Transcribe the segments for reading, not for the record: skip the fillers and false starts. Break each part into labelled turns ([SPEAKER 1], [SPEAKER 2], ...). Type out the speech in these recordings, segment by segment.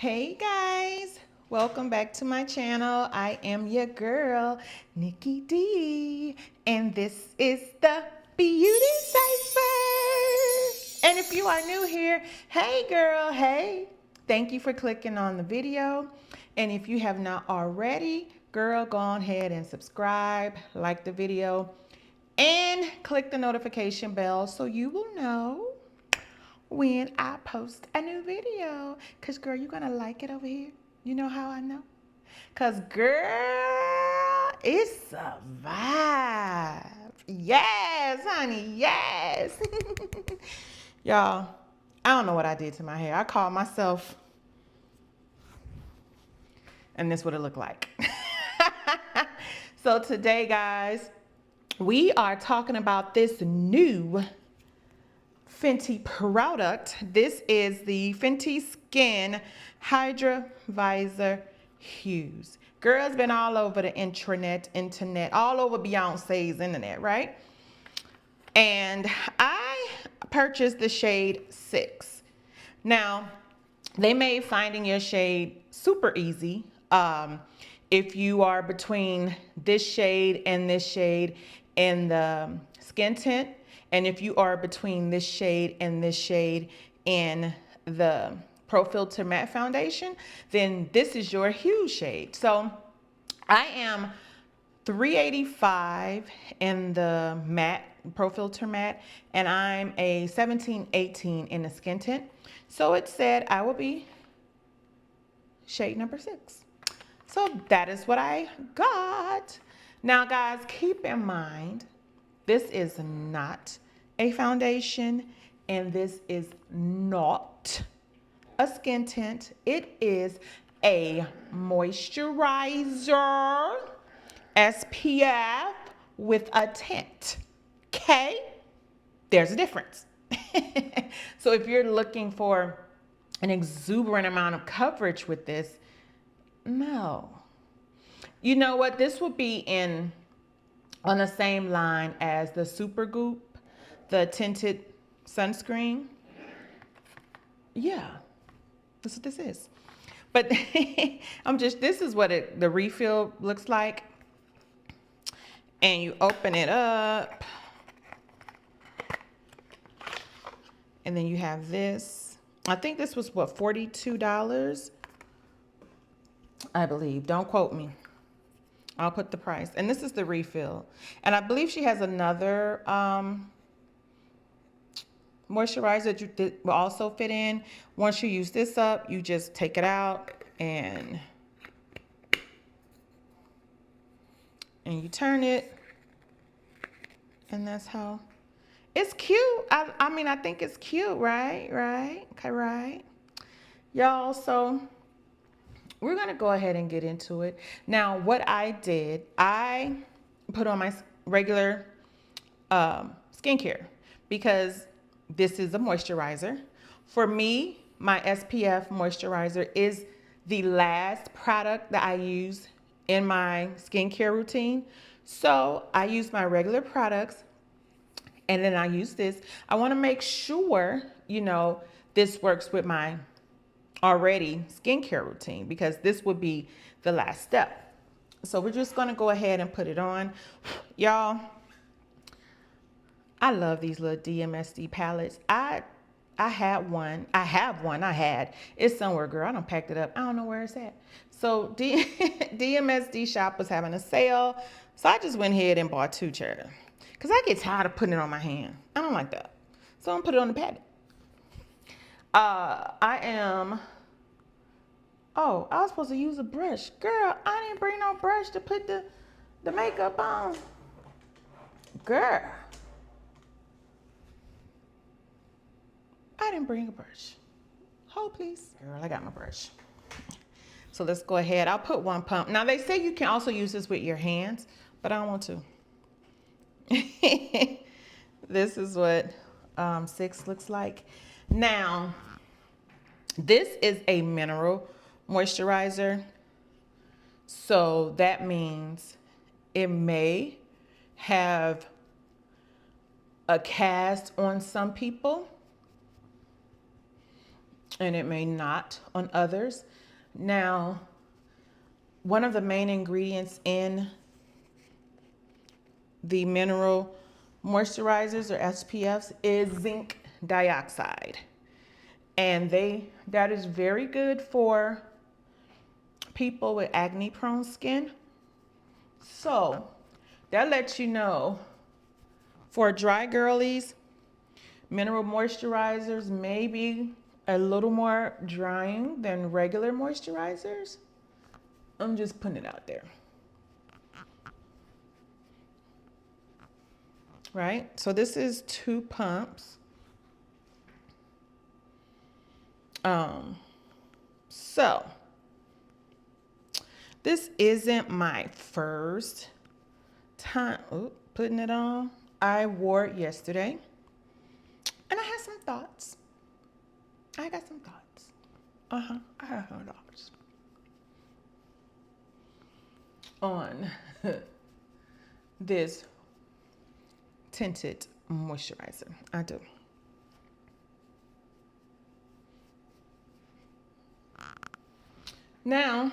[SPEAKER 1] Hey guys, welcome back to my channel. I am your girl, Nikki D, and this is the Beauty Cypher. And if you are new here, hey girl, hey. Thank you for clicking on the video. And if you have not already, girl, go on ahead and subscribe, like the video, and click the notification bell so you will know when I post a new video. Cause girl, you're gonna like it over here. You know how I know? Cause girl, it's a vibe. Yes, honey, yes. Y'all, I don't know what I did to my hair. I called myself, and this would have looked like. So today, guys, we are talking about this new Fenty product. This is the Fenty Skin Hydra Vizor Huez. Girl's been all over the internet, all over Beyonce's internet, right? And I purchased the shade 6. Now, they made finding your shade super easy. If you are between this shade and this shade in the skin tint, and if you are between this shade and this shade in the Pro Filter Matte Foundation, then this is your Huez shade. So I am 385 in the matte, Pro Filter Matte, and I'm a 1718 in the skin tint. So it said I will be shade number 6. So that is what I got. Now, guys, keep in mind, this is not a foundation, and this is not a skin tint. It is a moisturizer, SPF with a tint. Okay? There's a difference. So if you're looking for an exuberant amount of coverage with this, no. You know what? This would be on the same line as the Supergoop, the tinted sunscreen. Yeah, that's what this is. But this is what the refill looks like. And you open it up. And then you have this. I think this was what, $42? I believe. Don't quote me. I'll put the price. And this is the refill. And I believe she has another moisturizer that will also fit in. Once you use this up, you just take it out and you turn it. And that's how. It's cute. I mean, I think it's cute, right? Right? Okay, right? Y'all, so we're going to go ahead and get into it. Now, what I did, I put on my regular skincare because this is a moisturizer. For me, my SPF moisturizer is the last product that I use in my skincare routine. So I use my regular products and then I use this. I want to make sure, this works with my already skincare routine because this would be the last step. So we're just going to go ahead and put it on. Y'all, I love these little DMSD palettes. I have one. It's somewhere, girl. I done packed it up. I don't know where it's at. So DMSD shop was having a sale. So I just went ahead and bought 2 chairs. Because I get tired of putting it on my hand. I don't like that. So I'm going to put it on the palette. I was supposed to use a brush. Girl, I didn't bring no brush to put the makeup on. Girl. I didn't bring a brush. Hold, please. Girl, I got my brush. So let's go ahead. I'll put 1 pump. Now, they say you can also use this with your hands, but I don't want to. This is what 6 looks like. Now, this is a mineral moisturizer. So that means it may have a cast on some people. and it may not on others. Now, one of the main ingredients in the mineral moisturizers or SPFs is zinc dioxide. And that is very good for people with acne prone skin. So that lets you know for dry girlies, mineral moisturizers may be a little more drying than regular moisturizers. I'm just putting it out there. Right? So this is 2 pumps. So this isn't my first time putting it on. I wore it yesterday and I had some thoughts. I got some thoughts. I have some thoughts on this tinted moisturizer. I do. Now,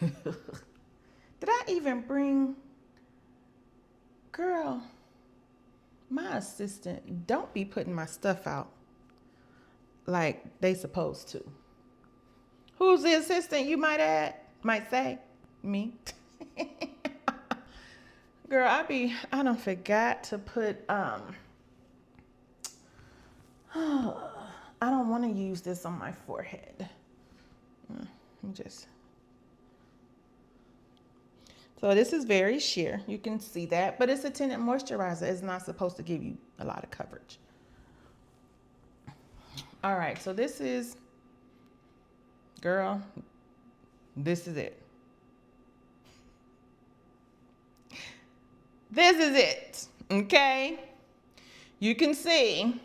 [SPEAKER 1] did I even bring, girl, my assistant don't be putting my stuff out like they supposed to. Who's the assistant, you might say? Me. Girl, I done forgot to put, I don't want to use this on my forehead. So this is very sheer. You can see that, but it's a tinted moisturizer. It's not supposed to give you a lot of coverage. All right, so this is, girl, this is it. This is it, okay? You can see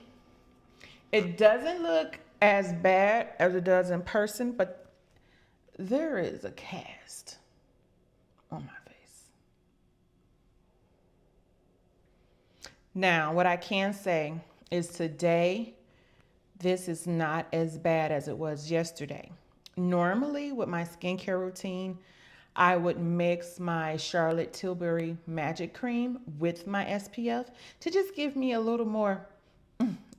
[SPEAKER 1] it doesn't look as bad as it does in person, but there is a cast on my face. Now, what I can say is today, this is not as bad as it was yesterday. Normally, with my skincare routine, I would mix my Charlotte Tilbury Magic Cream with my SPF to just give me a little more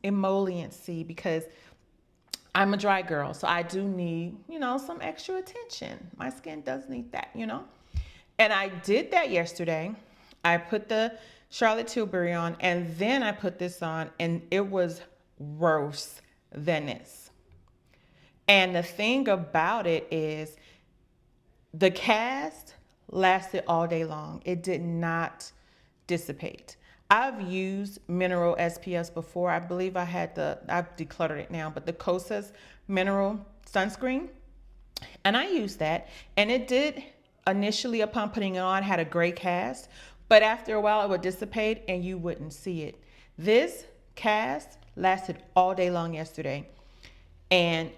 [SPEAKER 1] emolliency because I'm a dry girl, so I do need, some extra attention. My skin does need that, And I did that yesterday. I put the Charlotte Tilbury on, and then I put this on, and it was worse than this. And the thing about it is the cast lasted all day long. It did not dissipate. I've used mineral SPFs before. I believe I've decluttered it now, but the Kosas mineral sunscreen, and I used that, and it did initially upon putting it on had a gray cast, but after a while it would dissipate and you wouldn't see it. This cast lasted all day long yesterday, and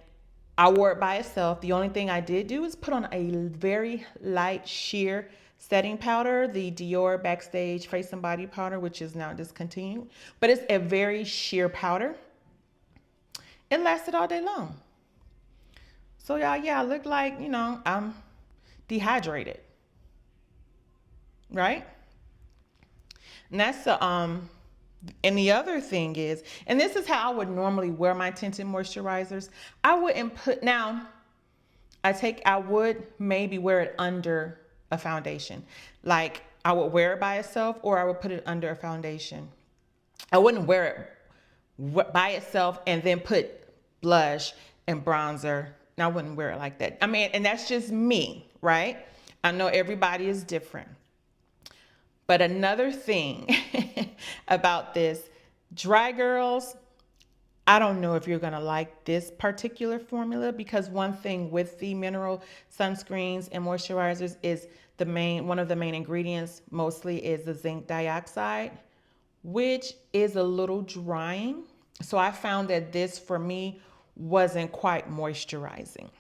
[SPEAKER 1] I wore it by itself. The only thing I did do is put on a very light sheer setting powder, the Dior Backstage Face and Body Powder, which is now discontinued, but it's a very sheer powder. It lasted all day long. So y'all, yeah, I look like, I'm dehydrated, right? And that's and the other thing is, and this is how I would normally wear my tinted moisturizers. I wouldn't put, now, I would maybe wear it under a foundation. Like I would wear it by itself or I would put it under a foundation. I wouldn't wear it by itself and then put blush and bronzer. And I wouldn't wear it like that. I mean, and that's just me, right? I know everybody is different. But another thing about this, dry girls, I don't know if you're gonna like this particular formula because one thing with the mineral sunscreens and moisturizers is one of the main ingredients mostly is the zinc dioxide, which is a little drying. So I found that this for me wasn't quite moisturizing.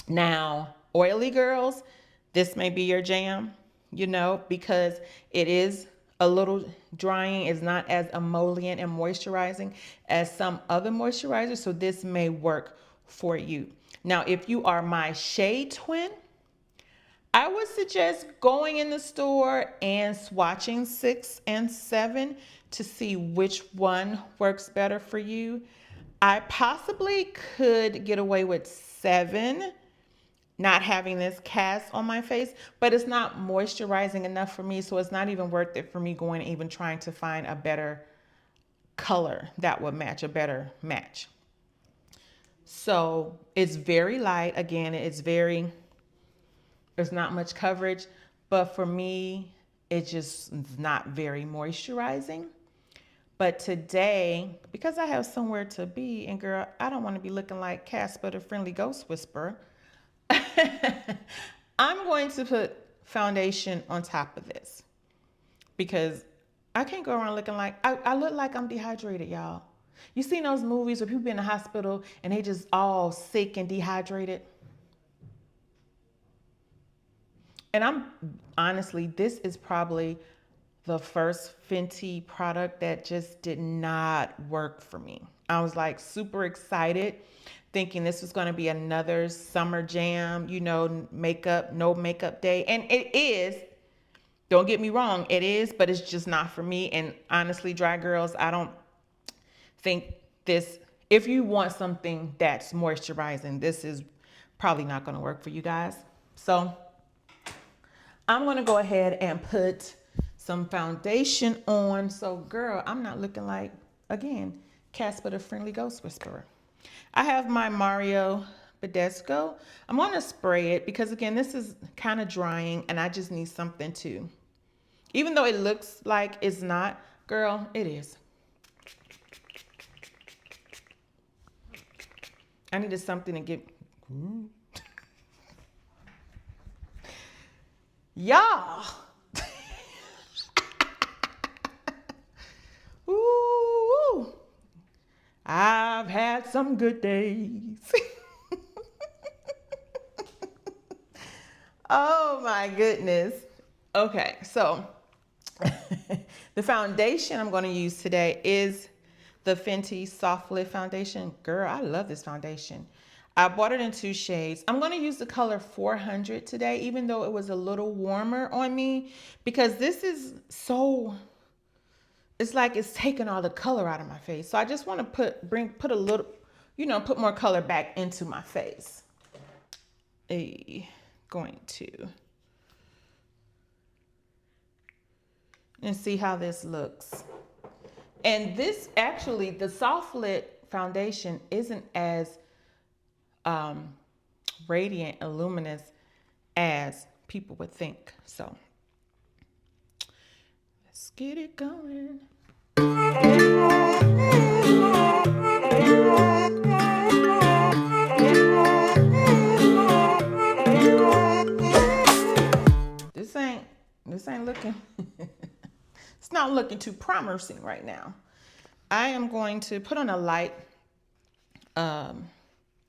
[SPEAKER 1] Now, oily girls, this may be your jam, because it is a little drying. It's not as emollient and moisturizing as some other moisturizers. So this may work for you. Now, if you are my shade twin, I would suggest going in the store and swatching 6 and 7 to see which one works better for you. I possibly could get away with 7 not having this cast on my face, but it's not moisturizing enough for me, so it's not even worth it for me going and even trying to find a better color that would match, a better match. So it's very light. Again, there's not much coverage, but for me, it's just not very moisturizing. But today, because I have somewhere to be, and girl, I don't want to be looking like Casper the Friendly Ghost Whisperer, I'm going to put foundation on top of this because I can't go around looking like, I look like I'm dehydrated, y'all. You seen those movies where people be in the hospital and they just all sick and dehydrated? And I'm honestly, this is probably the first Fenty product that just did not work for me. I was like super excited thinking this was going to be another summer jam, you know, makeup, no makeup day. And it is, don't get me wrong, it is, but it's just not for me. And honestly, dry girls, I don't think this, if you want something that's moisturizing, this is probably not going to work for you guys. So I'm going to go ahead and put some foundation on. So girl, I'm not looking like, again, Casper the Friendly Ghost Whisperer. I have my Mario Badescu. I'm going to spray it because again, this is kind of drying and I just need something to, even though it looks like it's not, girl, it is. I needed something to get, y'all. Ooh, I've had some good days. Oh my goodness. Okay, so the foundation I'm going to use today is the Fenty Soft Lit Foundation. Girl, I love this foundation. I bought it in 2 shades. I'm going to use the color 400 today, even though it was a little warmer on me, because this is so, it's like it's taking all the color out of my face. So I just want to put a little, you know, put more color back into my face. Going to. And see how this looks. And this actually, the soft lit foundation isn't as radiant and luminous as people would think. So let's get it going. This ain't looking, it's not looking too promising right now. I am going to put on a light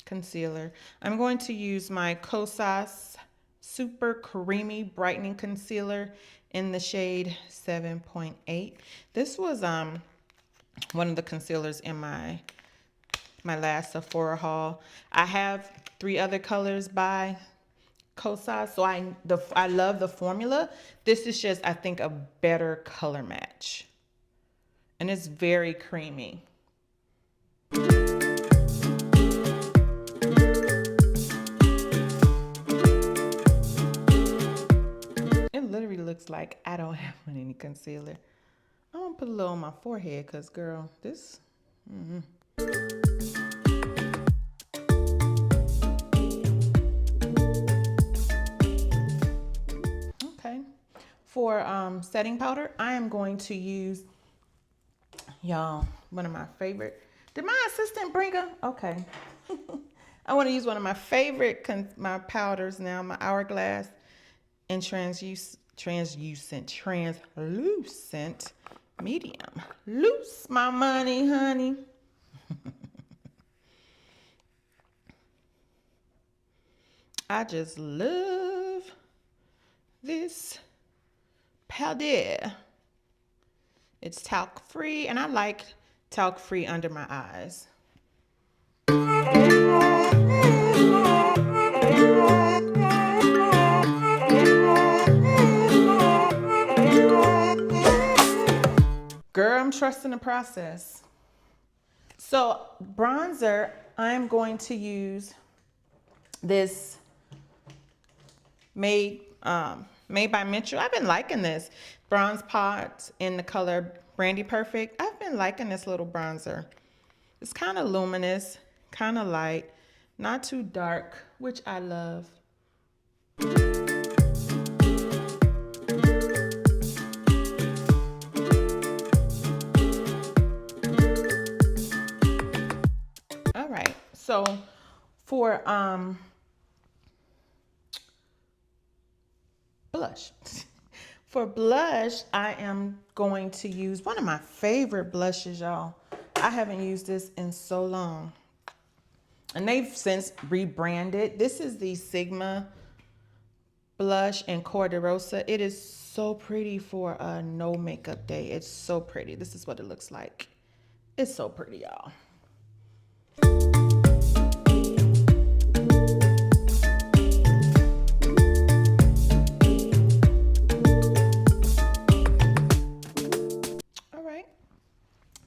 [SPEAKER 1] concealer. I'm going to use my Kosas Super Creamy Brightening Concealer in the shade 7.8. This was one of the concealers in my last Sephora haul. I have 3 other colors by Kosas, so I love the formula. This is just, I think, a better color match. And it's very creamy. It literally looks like I don't have any concealer. I'm gonna put a little on my forehead because, girl, this. Okay. For setting powder, I am going to use, y'all, one of my favorite. Did my assistant bring her? Okay. I want to use one of my favorite my powders now, my Hourglass in translucent medium. Loose my money, honey. I just love this powder. It's talc free, and I like talc free under my eyes. trusting the process. So bronzer, I'm going to use this made by Mitchell. I've been liking this bronze pot in the color Brandy Perfect. I've been liking this little bronzer. It's kind of luminous, kind of light, not too dark, which I love. All right, so for blush. For blush, I am going to use one of my favorite blushes, y'all. I haven't used this in so long. And they've since rebranded. This is the Sigma blush in Cor de Rosa. It is so pretty for a no makeup day. It's so pretty. This is what it looks like. It's so pretty, y'all.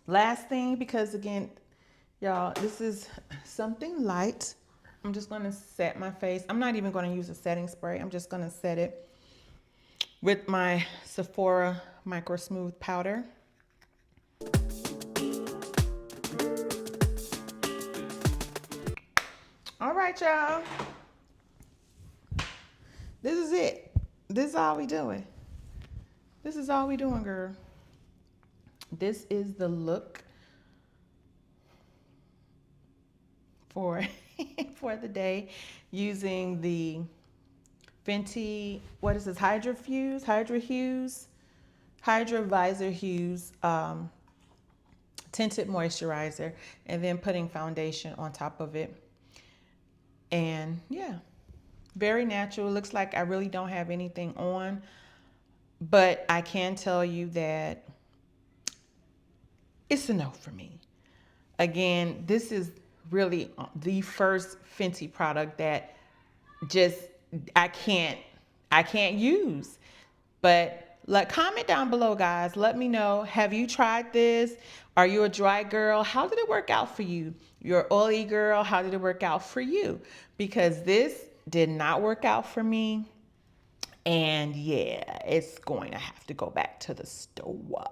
[SPEAKER 1] Last thing, because again, y'all, this is something light. I'm just going to set my face. I'm not even going to use a setting spray. I'm just going to set it with my Sephora Micro Smooth Powder. All right, y'all. This is it. This is all we doing. This is all we doing, girl. This is the look for the day using the Fenty, what is this, Hydra Vizor Huez Tinted Moisturizer, and then putting foundation on top of it. And yeah, very natural. It looks like I really don't have anything on, but I can tell you that it's a no for me. Again, this is really the first Fenty product that just I can't use. But comment down below, guys. Let me know. Have you tried this? Are you a dry girl? How did it work out for you? You're an oily girl. How did it work out for you? Because this did not work out for me. And yeah, it's going to have to go back to the store.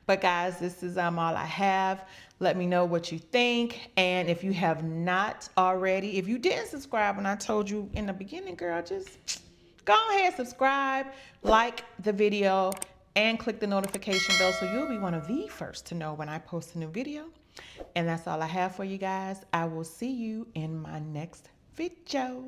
[SPEAKER 1] But guys, this is all I have. Let me know what you think. And if you have not already, if you didn't subscribe when I told you in the beginning, girl, just go ahead, subscribe, like the video, and click the notification bell so you'll be one of the first to know when I post a new video. And that's all I have for you guys. I will see you in my next video.